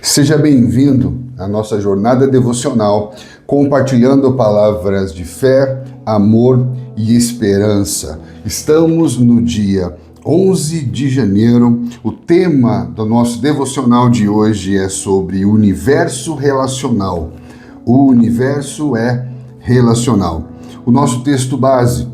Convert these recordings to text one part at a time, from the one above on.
Seja bem-vindo à nossa jornada devocional, compartilhando palavras de fé, amor e esperança. Estamos no dia 11 de janeiro. O tema do nosso devocional de hoje é sobre o universo relacional. O universo é relacional. O nosso texto base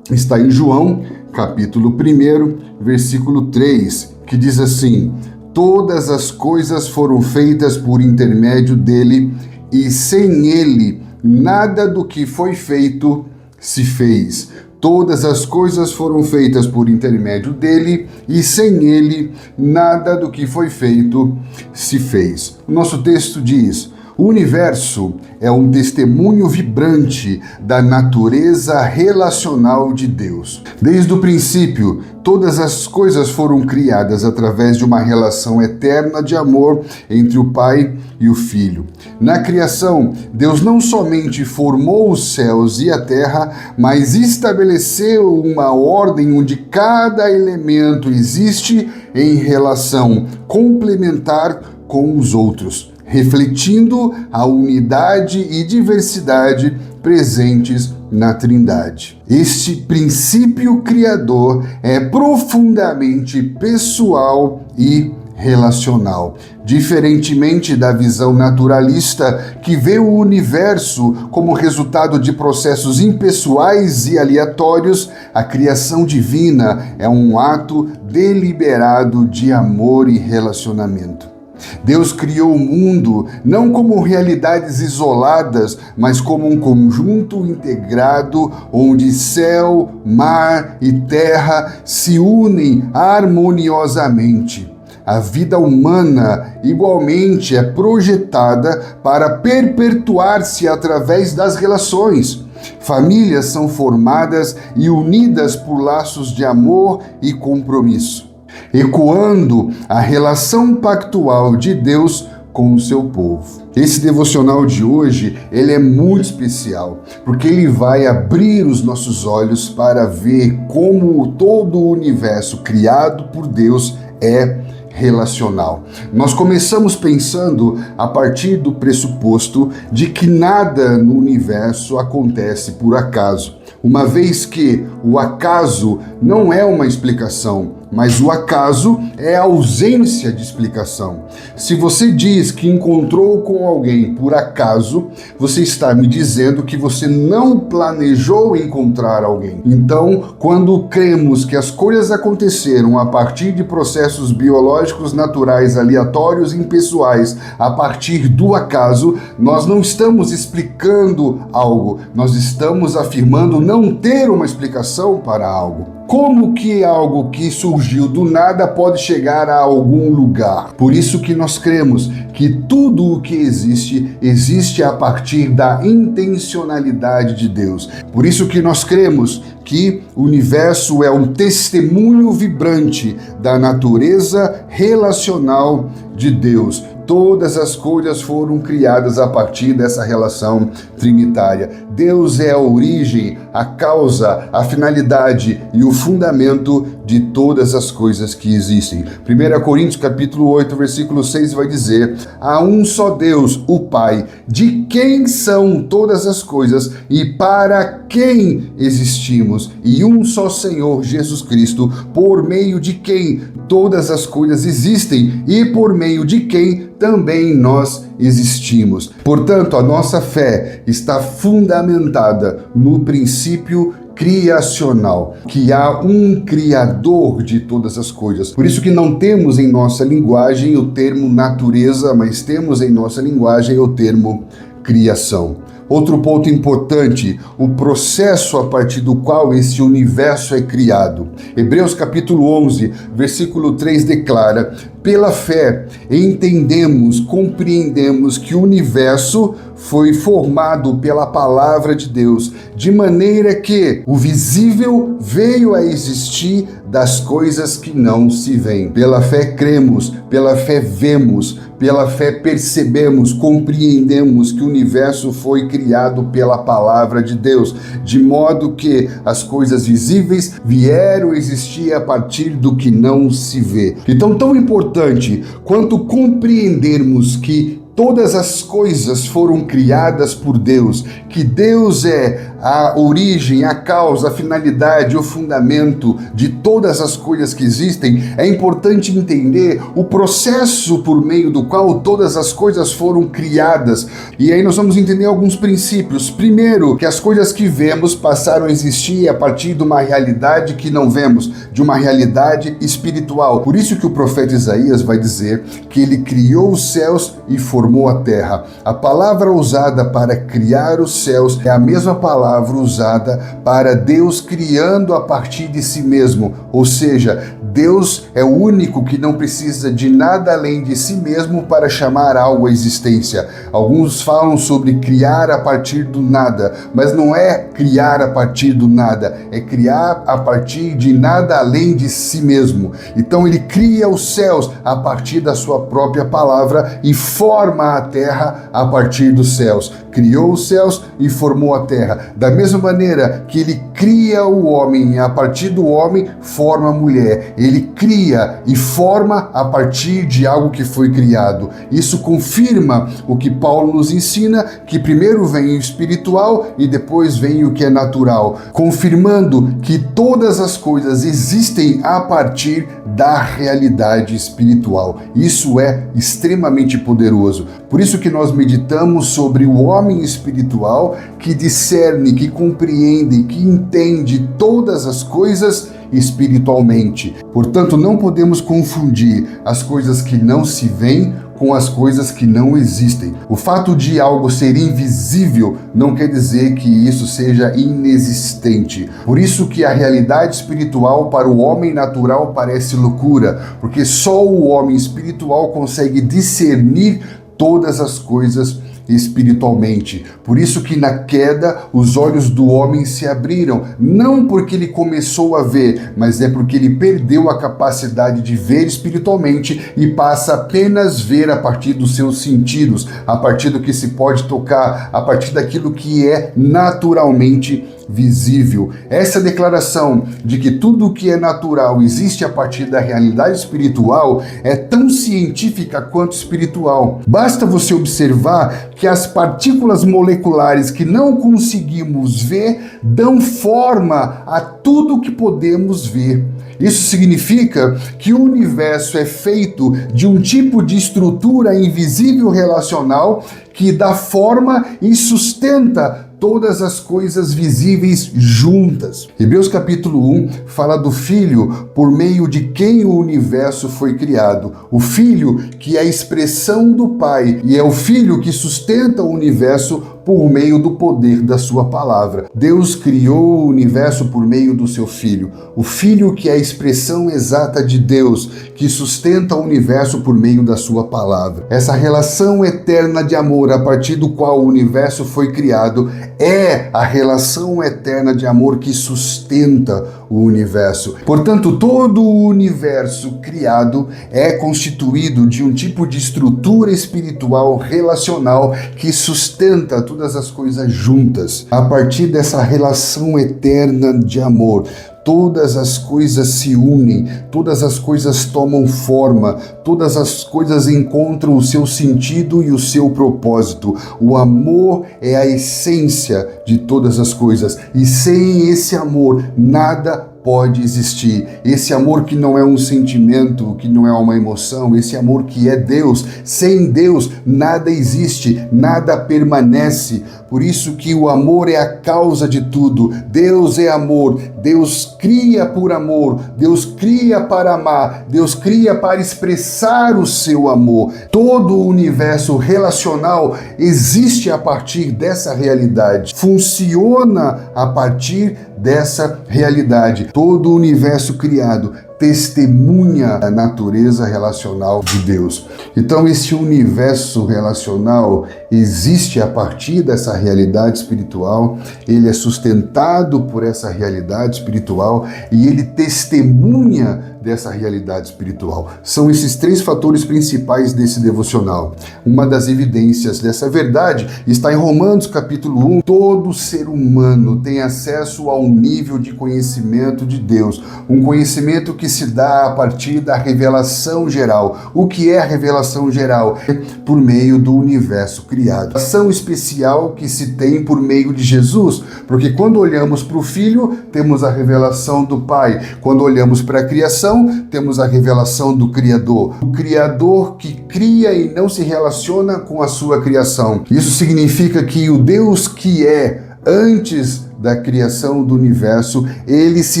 está em João, capítulo 1, versículo 3, que diz assim: todas as coisas foram feitas por intermédio dele, e sem ele nada do que foi feito se fez. Todas as coisas foram feitas por intermédio dele, e sem ele nada do que foi feito se fez. O nosso texto diz: o universo é um testemunho vibrante da natureza relacional de Deus. Desde o princípio, todas as coisas foram criadas através de uma relação eterna de amor entre o Pai e o Filho. Na criação, Deus não somente formou os céus e a terra, mas estabeleceu uma ordem onde cada elemento existe em relação complementar com os outros, refletindo a unidade e diversidade presentes na Trindade. Este princípio criador é profundamente pessoal e relacional. Diferentemente da visão naturalista, que vê o universo como resultado de processos impessoais e aleatórios, a criação divina é um ato deliberado de amor e relacionamento. Deus criou o mundo não como realidades isoladas, mas como um conjunto integrado onde céu, mar e terra se unem harmoniosamente. A vida humana, igualmente, é projetada para perpetuar-se através das relações. Famílias são formadas e unidas por laços de amor e compromisso, ecoando a relação pactual de Deus com o seu povo. Esse devocional de hoje, ele é muito especial, porque ele vai abrir os nossos olhos para ver como todo o universo criado por Deus é relacional. Nós começamos pensando a partir do pressuposto de que nada no universo acontece por acaso, uma vez que o acaso não é uma explicação, mas o acaso é a ausência de explicação. Se você diz que encontrou com alguém por acaso, você está me dizendo que você não planejou encontrar alguém. Então, quando cremos que as coisas aconteceram a partir de processos biológicos naturais, aleatórios e impessoais, a partir do acaso, nós não estamos explicando algo, nós estamos afirmando não ter uma explicação para algo. Como que algo que surgiu do nada pode chegar a algum lugar? Por isso que nós cremos que tudo o que existe a partir da intencionalidade de Deus. Por isso que nós cremos que o universo é um testemunho vibrante da natureza relacional de Deus. Todas as coisas foram criadas a partir dessa relação trinitária. Deus é a origem, a causa, a finalidade e o fundamento de todas as coisas que existem. 1 Coríntios capítulo 8, versículo 6 vai dizer: há um só Deus, o Pai, de quem são todas as coisas e para quem existimos, e um só Senhor, Jesus Cristo, por meio de quem todas as coisas existem e por meio de quem também nós existimos. Portanto, a nossa fé está fundamentada no princípio criacional, que há um criador de todas as coisas. Por isso que não temos em nossa linguagem o termo natureza, mas temos em nossa linguagem o termo criação. Outro ponto importante, o processo a partir do qual esse universo é criado. Hebreus capítulo 11, versículo 3 declara: pela fé entendemos, compreendemos que o universo foi formado pela palavra de Deus, de maneira que o visível veio a existir das coisas que não se veem. Pela fé cremos, pela fé vemos, pela fé percebemos, compreendemos que o universo foi criado pela palavra de Deus, de modo que as coisas visíveis vieram a existir a partir do que não se vê. Então, tão importante importante quanto compreendermos que todas as coisas foram criadas por Deus, que Deus é a origem, a causa, a finalidade, o fundamento de todas as coisas que existem. É importante entender o processo por meio do qual todas as coisas foram criadas. E aí nós vamos entender alguns princípios. Primeiro, que as coisas que vemos passaram a existir a partir de uma realidade que não vemos, de uma realidade espiritual. Por isso que o profeta Isaías vai dizer que ele criou os céus e formou a terra. A palavra usada para criar os céus é a mesma palavra usada para Deus criando a partir de si mesmo, ou seja, Deus é o único que não precisa de nada além de si mesmo para chamar algo à existência. Alguns falam sobre criar a partir do nada, mas não é criar a partir do nada, é criar a partir de nada além de si mesmo. Então ele cria os céus a partir da sua própria palavra e forma a terra a partir dos céus. Criou os céus e formou a terra. Da mesma maneira que ele cria o homem e a partir do homem forma a mulher. Ele cria e forma a partir de algo que foi criado. Isso confirma o que Paulo nos ensina, que primeiro vem o espiritual e depois vem o que é natural, confirmando que todas as coisas existem a partir da realidade espiritual. Isso é extremamente poderoso. Por isso que nós meditamos sobre o homem espiritual que discerne, que compreende, que entende todas as coisas espiritualmente. Portanto, não podemos confundir as coisas que não se veem com as coisas que não existem. O fato de algo ser invisível não quer dizer que isso seja inexistente. Por isso que a realidade espiritual para o homem natural parece loucura, porque só o homem espiritual consegue discernir todas as coisas espiritualmente. Por isso que na queda os olhos do homem se abriram, não porque ele começou a ver, mas é porque ele perdeu a capacidade de ver espiritualmente e passa apenas ver a partir dos seus sentidos, a partir do que se pode tocar, a partir daquilo que é naturalmente visível. Essa declaração de que tudo o que é natural existe a partir da realidade espiritual é tão científica quanto espiritual. Basta você observar que as partículas moleculares que não conseguimos ver dão forma a tudo que podemos ver. Isso significa que o universo é feito de um tipo de estrutura invisível relacional que dá forma e sustenta todas as coisas visíveis juntas. Hebreus capítulo 1 fala do Filho por meio de quem o universo foi criado. O Filho que é a expressão do Pai e é o Filho que sustenta o universo por meio do poder da sua palavra. Deus criou o universo por meio do seu Filho. O Filho que é a expressão exata de Deus, que sustenta o universo por meio da sua palavra. Essa relação eterna de amor a partir do qual o universo foi criado é a relação eterna de amor que sustenta o universo. Portanto, todo o universo criado é constituído de um tipo de estrutura espiritual relacional que sustenta todas as coisas juntas. A partir dessa relação eterna de amor, todas as coisas se unem, todas as coisas tomam forma, todas as coisas encontram o seu sentido e o seu propósito. O amor é a essência de todas as coisas, e sem esse amor, nada pode existir. Esse amor que não é um sentimento, que não é uma emoção, esse amor que é Deus. Sem Deus, nada existe, nada permanece. Por isso que o amor é a causa de tudo. Deus é amor. Deus cria por amor. Deus cria para amar. Deus cria para expressar o seu amor. Todo o universo relacional existe a partir dessa realidade. Funciona a partir dessa realidade. Todo o universo criado testemunha a natureza relacional de Deus. Então esse universo relacional existe a partir dessa realidade espiritual, ele é sustentado por essa realidade espiritual e ele testemunha dessa realidade espiritual. São esses três fatores principais desse devocional. Uma das evidências dessa verdade está em Romanos capítulo 1. Todo ser humano tem acesso a um nível de conhecimento de Deus, um conhecimento que que se dá a partir da revelação geral. O que é a revelação geral? Por meio do universo criado. A ação especial que se tem por meio de Jesus, porque quando olhamos para o Filho, temos a revelação do Pai. Quando olhamos para a criação, temos a revelação do Criador. O Criador que cria e não se relaciona com a sua criação. Isso significa que o Deus que é antes da criação do universo, ele se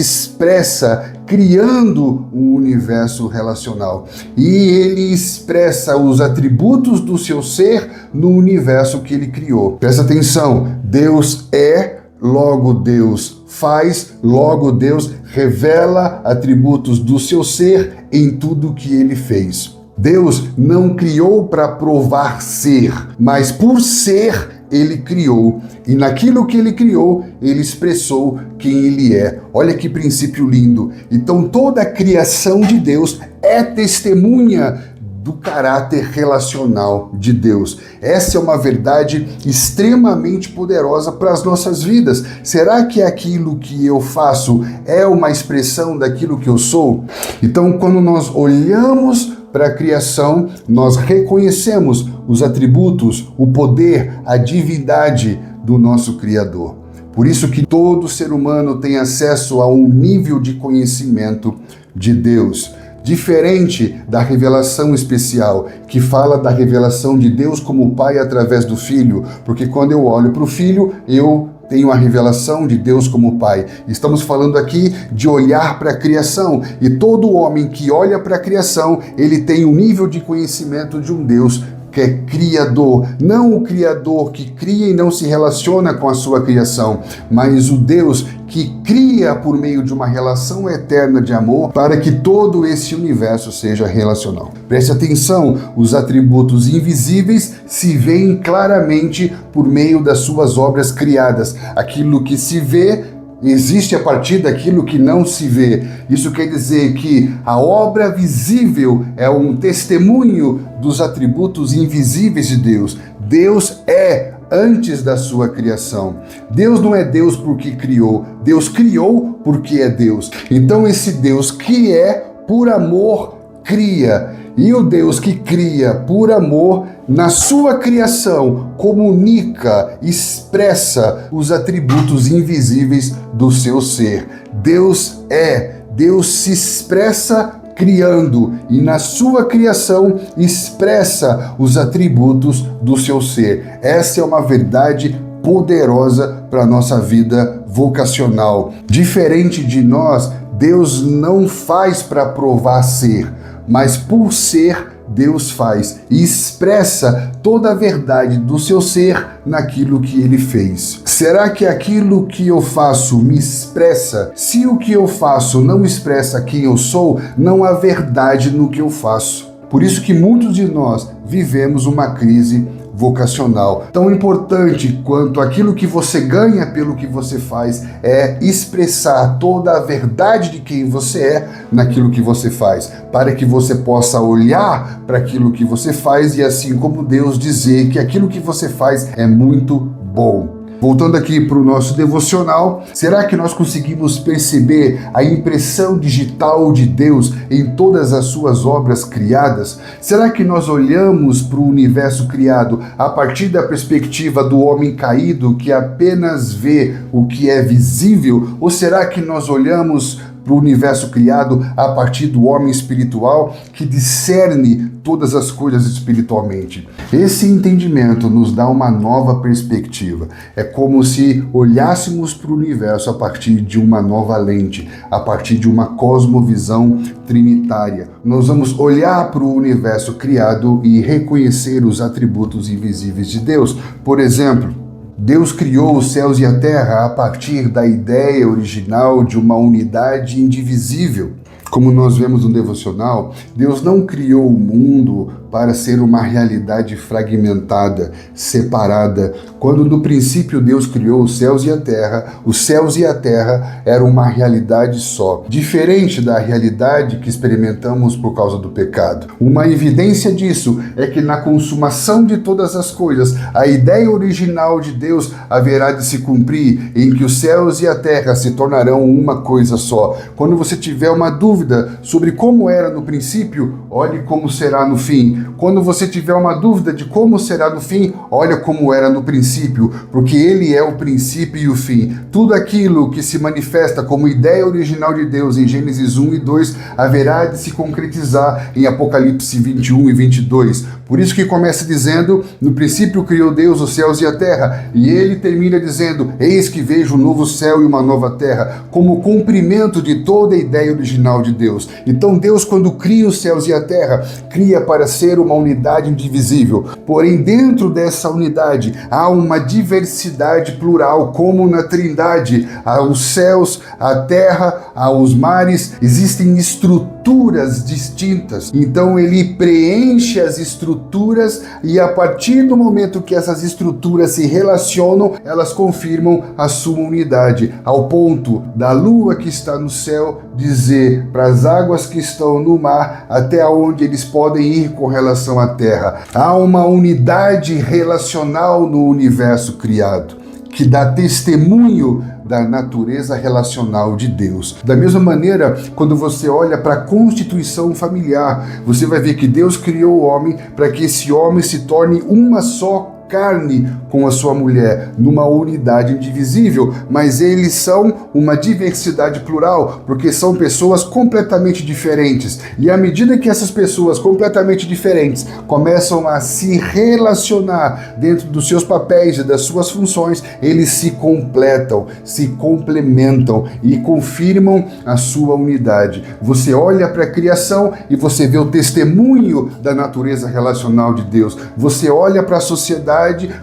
expressa criando um universo relacional. E ele expressa os atributos do seu ser no universo que ele criou. Presta atenção, Deus é, logo Deus faz, logo Deus revela atributos do seu ser em tudo que ele fez. Deus não criou para provar ser, mas por ser, ele criou, e naquilo que ele criou, ele expressou quem ele é. Olha que princípio lindo. Então toda a criação de Deus é testemunha do caráter relacional de Deus. Essa é uma verdade extremamente poderosa para as nossas vidas. Será que aquilo que eu faço é uma expressão daquilo que eu sou? Então, quando nós olhamos para a criação, nós reconhecemos os atributos, o poder, a divindade do nosso Criador. Por isso que todo ser humano tem acesso a um nível de conhecimento de Deus, diferente da revelação especial, que fala da revelação de Deus como Pai através do Filho, porque quando eu olho para o Filho, eu tenho a revelação de Deus como Pai. Estamos falando aqui de olhar para a criação, e todo homem que olha para a criação, ele tem um nível de conhecimento de um Deus que é criador, não o criador que cria e não se relaciona com a sua criação, mas o Deus que cria por meio de uma relação eterna de amor para que todo esse universo seja relacional. Preste atenção, os atributos invisíveis se veem claramente por meio das suas obras criadas. Aquilo que se vê existe a partir daquilo que não se vê. Isso quer dizer que a obra visível é um testemunho dos atributos invisíveis de Deus. Deus é antes da sua criação. Deus não é Deus porque criou. Deus criou porque é Deus. Então esse Deus que é por amor cria. E o Deus que cria por amor, na sua criação, comunica, expressa os atributos invisíveis do seu ser. Deus é, Deus se expressa criando e na sua criação expressa os atributos do seu ser. Essa é uma verdade poderosa para a nossa vida vocacional. Diferente de nós, Deus não faz para provar ser, mas por ser, Deus faz e expressa toda a verdade do seu ser naquilo que ele fez. Será que aquilo que eu faço me expressa? Se o que eu faço não expressa quem eu sou, não há verdade no que eu faço. Por isso que muitos de nós vivemos uma crise vocacional. Tão importante quanto aquilo que você ganha pelo que você faz é expressar toda a verdade de quem você é naquilo que você faz, para que você possa olhar para aquilo que você faz e assim como Deus dizer que aquilo que você faz é muito bom. Voltando aqui para o nosso devocional, será que nós conseguimos perceber a impressão digital de Deus em todas as suas obras criadas? Será que nós olhamos para o universo criado a partir da perspectiva do homem caído que apenas vê o que é visível? Ou será que nós olhamos para o universo criado a partir do homem espiritual que discerne todas as coisas espiritualmente? Esse entendimento nos dá uma nova perspectiva. É como se olhássemos para o universo a partir de uma nova lente, a partir de uma cosmovisão trinitária. Nós vamos olhar para o universo criado e reconhecer os atributos invisíveis de Deus. Por exemplo, Deus criou os céus e a terra a partir da ideia original de uma unidade indivisível. Como nós vemos no devocional, Deus não criou o mundo para ser uma realidade fragmentada, separada. Quando no princípio Deus criou os céus e a terra eram uma realidade só, diferente da realidade que experimentamos por causa do pecado. Uma evidência disso é que na consumação de todas as coisas, a ideia original de Deus haverá de se cumprir, em que os céus e a terra se tornarão uma coisa só. Quando você tiver uma dúvida sobre como era no princípio, olhe como será no fim. Quando você tiver uma dúvida de como será no fim, olha como era no princípio, porque Ele é o princípio e o fim. Tudo aquilo que se manifesta como ideia original de Deus em Gênesis 1 e 2 haverá de se concretizar em Apocalipse 21 e 22. Por isso que começa dizendo, no princípio criou Deus os céus e a terra, e ele termina dizendo, eis que vejo um novo céu e uma nova terra, como cumprimento de toda a ideia original de Deus. Então Deus, quando cria os céus e a terra, cria para ser uma unidade indivisível. Porém, dentro dessa unidade, há uma diversidade plural, como na Trindade. Há os céus, a terra, há os mares, existem estruturas distintas. Então ele preenche as estruturas e a partir do momento que essas estruturas se relacionam, elas confirmam a sua unidade, ao ponto da lua que está no céu dizer para as águas que estão no mar até onde eles podem ir com relação à terra. Há uma unidade relacional no universo criado, que dá testemunho da natureza relacional de Deus. Da mesma maneira, quando você olha para a constituição familiar, você vai ver que Deus criou o homem para que esse homem se torne uma só carne com a sua mulher, numa unidade indivisível, mas eles são uma diversidade plural, porque são pessoas completamente diferentes. E à medida que essas pessoas completamente diferentes começam a se relacionar dentro dos seus papéis e das suas funções, eles se completam, se complementam e confirmam a sua unidade. Você olha para a criação e você vê o testemunho da natureza relacional de Deus. Você olha para a sociedade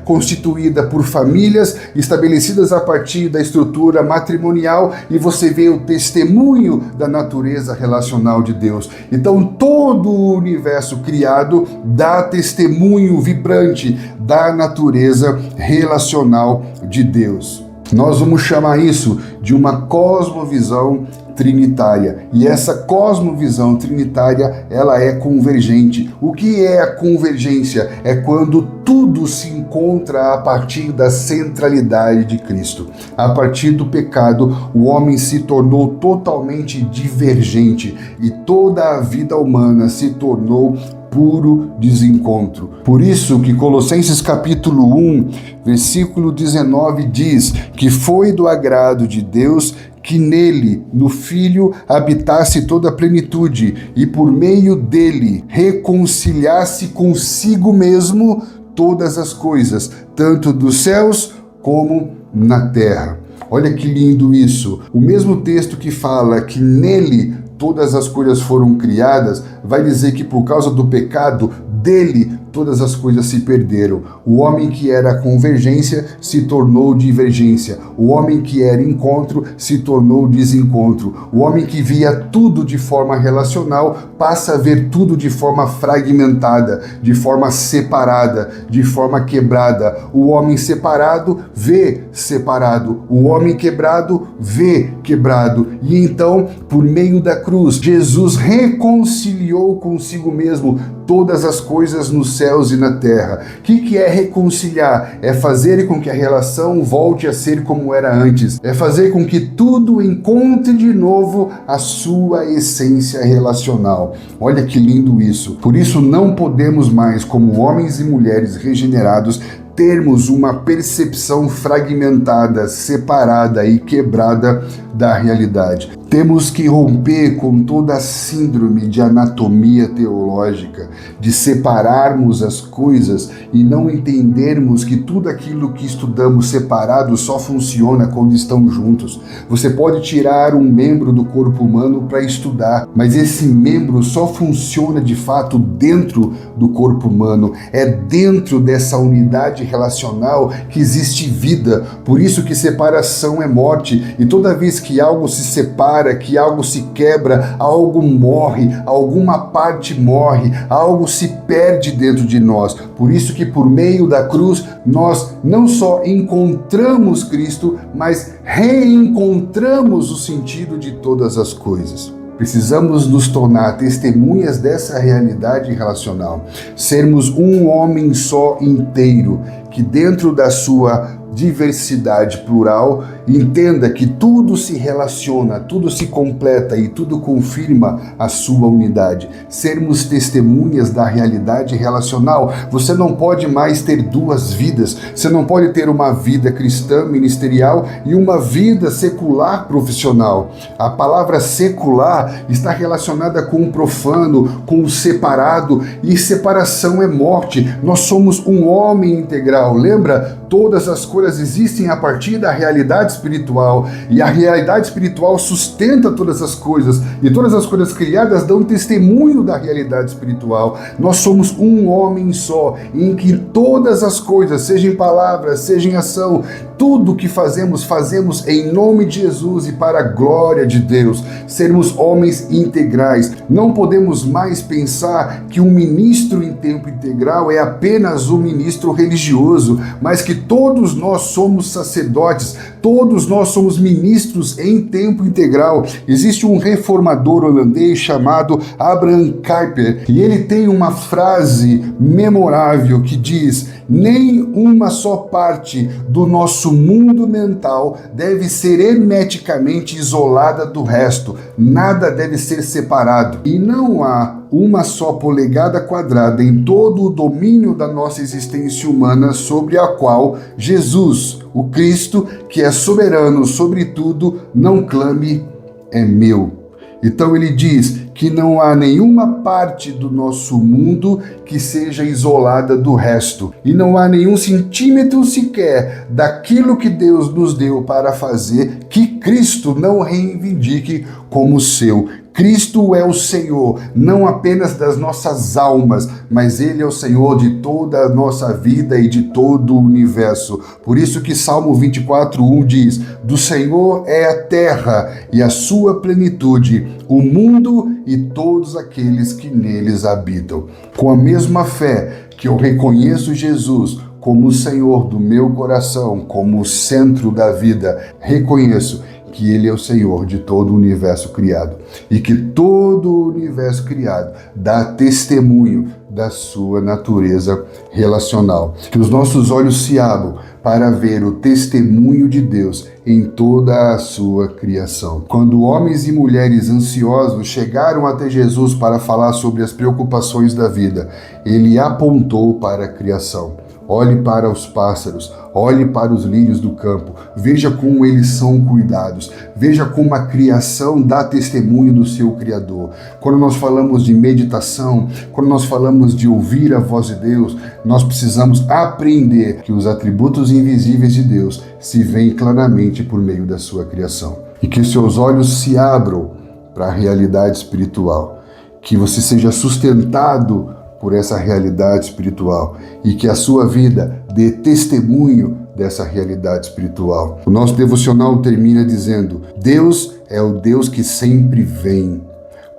constituída por famílias estabelecidas a partir da estrutura matrimonial e você vê o testemunho da natureza relacional de Deus. Então todo o universo criado dá testemunho vibrante da natureza relacional de Deus. Nós vamos chamar isso de uma cosmovisão trinitária. E essa cosmovisão trinitária, ela é convergente. O que é a convergência? É quando tudo se encontra a partir da centralidade de Cristo. A partir do pecado, o homem se tornou totalmente divergente e toda a vida humana se tornou puro desencontro. Por isso que Colossenses capítulo 1, versículo 19 diz que foi do agrado de Deus que nele, no Filho, habitasse toda a plenitude e por meio dele reconciliasse consigo mesmo todas as coisas, tanto dos céus como na terra. Olha que lindo isso. O mesmo texto que fala que nele todas as coisas foram criadas, vai dizer que por causa do pecado, dele todas as coisas se perderam. O homem que era convergência se tornou divergência. O homem que era encontro se tornou desencontro. O homem que via tudo de forma relacional passa a ver tudo de forma fragmentada, de forma separada, de forma quebrada. O homem separado vê separado. O homem quebrado vê quebrado. E então, por meio da cruz, Jesus reconciliou consigo mesmo todas as coisas nos céus e na terra. O que é reconciliar? É fazer com que a relação volte a ser como era antes. É fazer com que tudo encontre de novo a sua essência relacional. Olha que lindo isso. Por isso não podemos mais, como homens e mulheres regenerados, termos uma percepção fragmentada, separada e quebrada da realidade. Temos que romper com toda a síndrome de anatomia teológica, de separarmos as coisas e não entendermos que tudo aquilo que estudamos separado só funciona quando estão juntos. Você pode tirar um membro do corpo humano para estudar, mas esse membro só funciona de fato dentro do corpo humano. É dentro dessa unidade realidade relacional que existe vida. Por isso que separação é morte. E toda vez que algo se separa, que algo se quebra, algo morre, alguma parte morre, algo se perde dentro de nós. Por isso que por meio da cruz nós não só encontramos Cristo, mas reencontramos o sentido de todas as coisas. Precisamos nos tornar testemunhas dessa realidade relacional, sermos um homem só inteiro, que dentro da sua diversidade plural, entenda que tudo se relaciona, tudo se completa e tudo confirma a sua unidade. Sermos testemunhas da realidade relacional. Você não pode mais ter duas vidas. Você não pode ter uma vida cristã ministerial e uma vida secular profissional. A palavra secular está relacionada com o profano, com o separado, e separação é morte. Nós somos um homem integral. Lembra? Todas as coisas existem a partir da realidade espiritual, e a realidade espiritual sustenta todas as coisas, e todas as coisas criadas dão testemunho da realidade espiritual. Nós somos um homem só, em que todas as coisas, seja em palavra, seja em ação, tudo que fazemos, fazemos em nome de Jesus e para a glória de Deus. Sermos homens integrais. Não podemos mais pensar que um ministro em tempo integral é apenas um ministro religioso, mas que todos nós somos sacerdotes, todos nós somos ministros em tempo integral. Existe um reformador holandês chamado Abraham Kuyper, e ele tem uma frase memorável que diz: nem uma só parte do nosso mundo mental deve ser hermeticamente isolada do resto. Nada deve ser separado. E não há uma só polegada quadrada em todo o domínio da nossa existência humana sobre a qual Jesus, o Cristo, que é soberano sobre tudo, não clame é meu. Então ele diz que não há nenhuma parte do nosso mundo que seja isolada do resto. E não há nenhum centímetro sequer daquilo que Deus nos deu para fazer que Cristo não reivindique como seu. Cristo é o Senhor, não apenas das nossas almas, mas Ele é o Senhor de toda a nossa vida e de todo o universo. Por isso que Salmo 24:1 diz: do Senhor é a terra e a sua plenitude, o mundo e todos aqueles que neles habitam. Com a mesma fé que eu reconheço Jesus como o Senhor do meu coração, como o centro da vida, reconheço que Ele é o Senhor de todo o universo criado e que todo o universo criado dá testemunho da sua natureza relacional. Que os nossos olhos se abram para ver o testemunho de Deus em toda a sua criação. Quando homens e mulheres ansiosos chegaram até Jesus para falar sobre as preocupações da vida, Ele apontou para a criação. Olhe para os pássaros, olhe para os lírios do campo, veja como eles são cuidados, veja como a criação dá testemunho do seu Criador. Quando nós falamos de meditação, quando nós falamos de ouvir a voz de Deus, nós precisamos aprender que os atributos invisíveis de Deus se veem claramente por meio da sua criação. E que seus olhos se abram para a realidade espiritual, que você seja sustentado por essa realidade espiritual e que a sua vida dê testemunho dessa realidade espiritual. O nosso devocional termina dizendo: Deus é o Deus que sempre vem,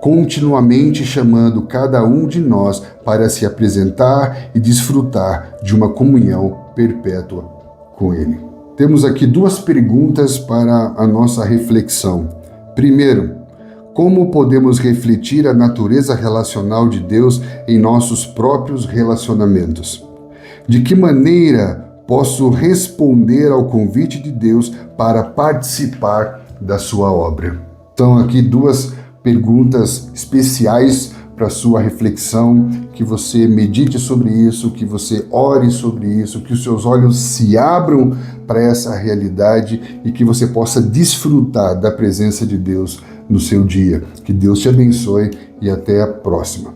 continuamente chamando cada um de nós para se apresentar e desfrutar de uma comunhão perpétua com Ele. Temos aqui duas perguntas para a nossa reflexão. Primeiro, como podemos refletir a natureza relacional de Deus em nossos próprios relacionamentos? De que maneira posso responder ao convite de Deus para participar da sua obra? Então, aqui duas perguntas especiais para a sua reflexão, que você medite sobre isso, que você ore sobre isso, que os seus olhos se abram para essa realidade e que você possa desfrutar da presença de Deus no seu dia. Que Deus te abençoe e até a próxima.